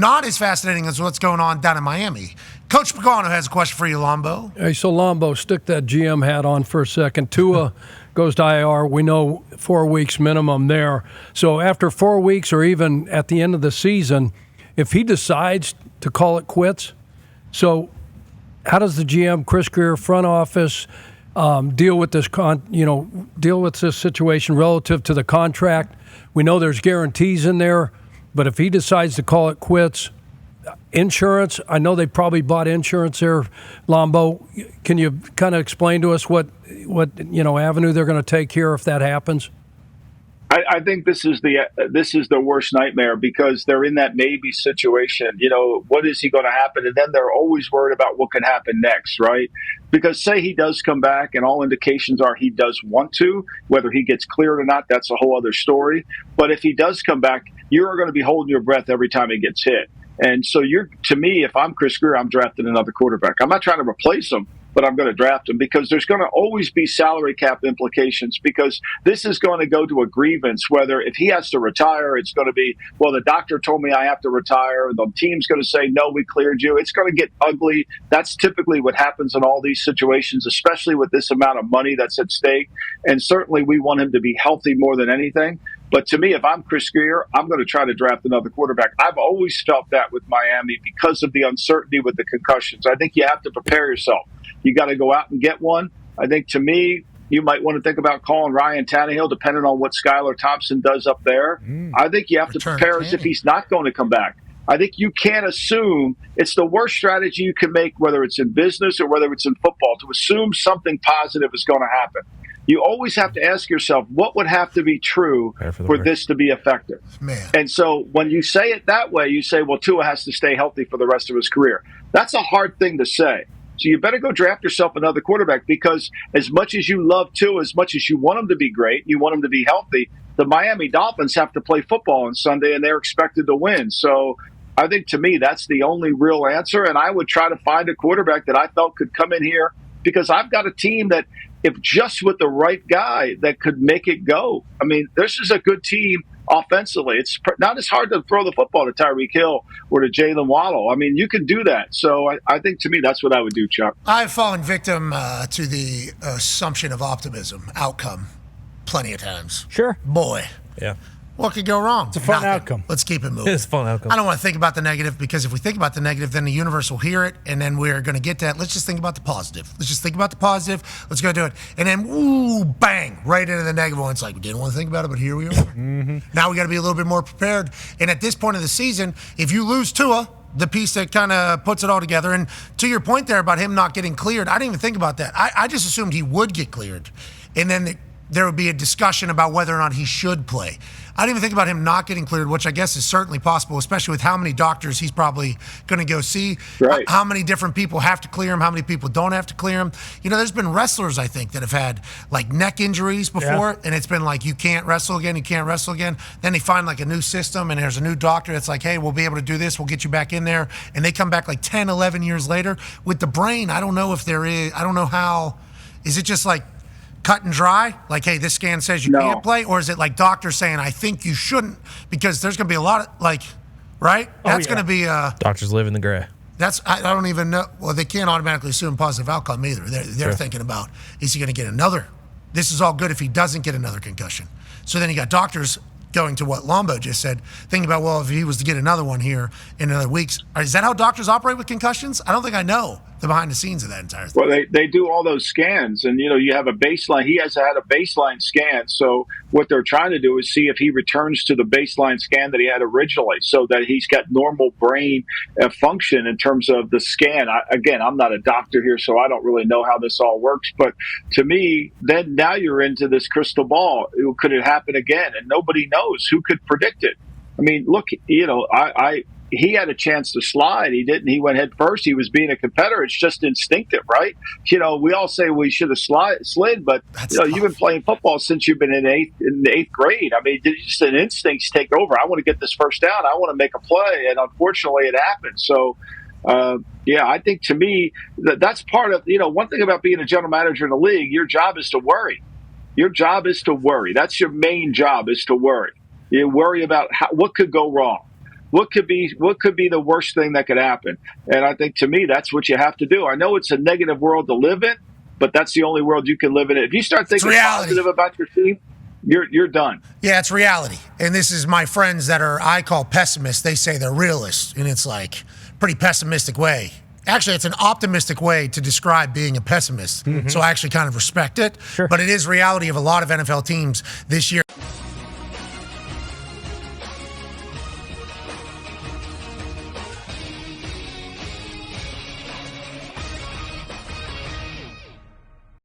not as fascinating as what's going on down in Miami. Coach Pagano has a question for you, Lombo. Hey, so Lombo, stick that GM hat on for a second. Tua goes to IR. We know 4 weeks minimum there. So after 4 weeks or even at the end of the season, if he decides to call it quits, so how does the GM, Chris Greer, front office deal with this situation relative to the contract? We know there's guarantees in there, but if he decides to call it quits, insurance, I know they probably bought insurance there. Lombo, can you kind of explain to us what avenue they're going to take here if that happens? I think this is the worst nightmare because they're in that maybe situation. What is he going to happen? And then they're always worried about what can happen next, right? Because say he does come back and all indications are he does want to, whether he gets cleared or not, that's a whole other story. But if he does come back, you're going to be holding your breath every time he gets hit. And so to me, if I'm Chris Greer, I'm drafting another quarterback. I'm not trying to replace him, but I'm going to draft him because there's going to always be salary cap implications because this is going to go to a grievance, whether if he has to retire, it's going to be, well, the doctor told me I have to retire. The team's going to say, no, we cleared you. It's going to get ugly. That's typically what happens in all these situations, especially with this amount of money that's at stake. And certainly we want him to be healthy more than anything. But to me, if I'm Chris Greer, I'm going to try to draft another quarterback. I've always felt that with Miami because of the uncertainty with the concussions. I think you have to prepare yourself. You got to go out and get one. I think to me, you might want to think about calling Ryan Tannehill, depending on what Skylar Thompson does up there. I think you have to prepare as if he's not going to come back. I think you can't assume it's the worst strategy you can make, whether it's in business or whether it's in football, to assume something positive is going to happen. You always have to ask yourself, what would have to be true for this to be effective? Man. And so when you say it that way, you say, well, Tua has to stay healthy for the rest of his career. That's a hard thing to say. So you better go draft yourself another quarterback because as much as you love Tua, as much as you want him to be great, you want him to be healthy, the Miami Dolphins have to play football on Sunday and they're expected to win. So I think to me, that's the only real answer. And I would try to find a quarterback that I felt could come in here because I've got a team that if just with the right guy that could make it go. I mean, this is a good team offensively. It's not as hard to throw the football to Tyreek Hill or to Jalen Waddle. I mean, you can do that. So I think to me, that's what I would do, Chuck. I've fallen victim to the assumption of optimism outcome plenty of times. Sure. Boy. Yeah. What could go wrong? It's a fun outcome. Let's keep it moving. It's a fun outcome. I don't want to think about the negative because if we think about the negative, then the universe will hear it, and then we're going to get that. Let's just think about the positive. Let's just think about the positive. Let's go do it. And then, ooh, bang, right into the negative one. It's like, we didn't want to think about it, but here we are. Now we got to be a little bit more prepared. And at this point of the season, if you lose Tua, the piece that kind of puts it all together, and to your point there about him not getting cleared, I didn't even think about that. I just assumed he would get cleared. And then there would be a discussion about whether or not he should play. I didn't even think about him not getting cleared, which I guess is certainly possible, especially with how many doctors he's probably going to go see, right. How many different people have to clear him, how many people don't have to clear him. There's been wrestlers, I think, that have had like neck injuries before, and it's been like, you can't wrestle again. Then they find like a new system, and there's a new doctor that's like, hey, we'll be able to do this. We'll get you back in there. And they come back like 10, 11 years later. With the brain, I don't know how, is it just like, cut and dry? Like, hey, this scan says you can't play? Or is it like doctors saying, I think you shouldn't? Because there's going to be a lot of, like, right? That's going to be doctors live in the gray. I don't even know. Well, they can't automatically assume positive outcome either. They're thinking about, is he going to get another? This is all good if he doesn't get another concussion. So then you got doctors going to what Lombo just said, thinking about, well, if he was to get another one here in another weeks. Is that how doctors operate with concussions? I don't think I know the behind the scenes of that entire thing. Well, they do all those scans, and you have a baseline. He has had a baseline scan, so what they're trying to do is see if he returns to the baseline scan that he had originally, so that he's got normal brain function in terms of the scan. Again, I'm not a doctor here, so I don't really know how this all works, but to me, then now you're into this crystal ball. Could it happen again? And nobody knows. Who could predict it? I mean, look, he had a chance to slide. He didn't. He went head first. He was being a competitor. It's just instinctive, right? We all say we should have slid, but you've been playing football since you've been in the eighth grade. I mean, just an instincts take over. I want to get this first down. I want to make a play, and unfortunately, it happened. So, I think to me that's part of one thing about being a general manager in the league. Your job is to worry. Your job is to worry. That's your main job, is to worry. You worry about what could go wrong. what could be the worst thing that could happen? And I think, to me, that's what you have to do. I know it's a negative world to live in, but that's the only world you can live in. If you start thinking positive about your team, you're done. Yeah, it's reality. And this is my friends that I call pessimists. They say they're realists, and it's like pretty pessimistic way. Actually, it's an optimistic way to describe being a pessimist. So I actually kind of respect it. Sure. But it is reality of a lot of NFL teams this year.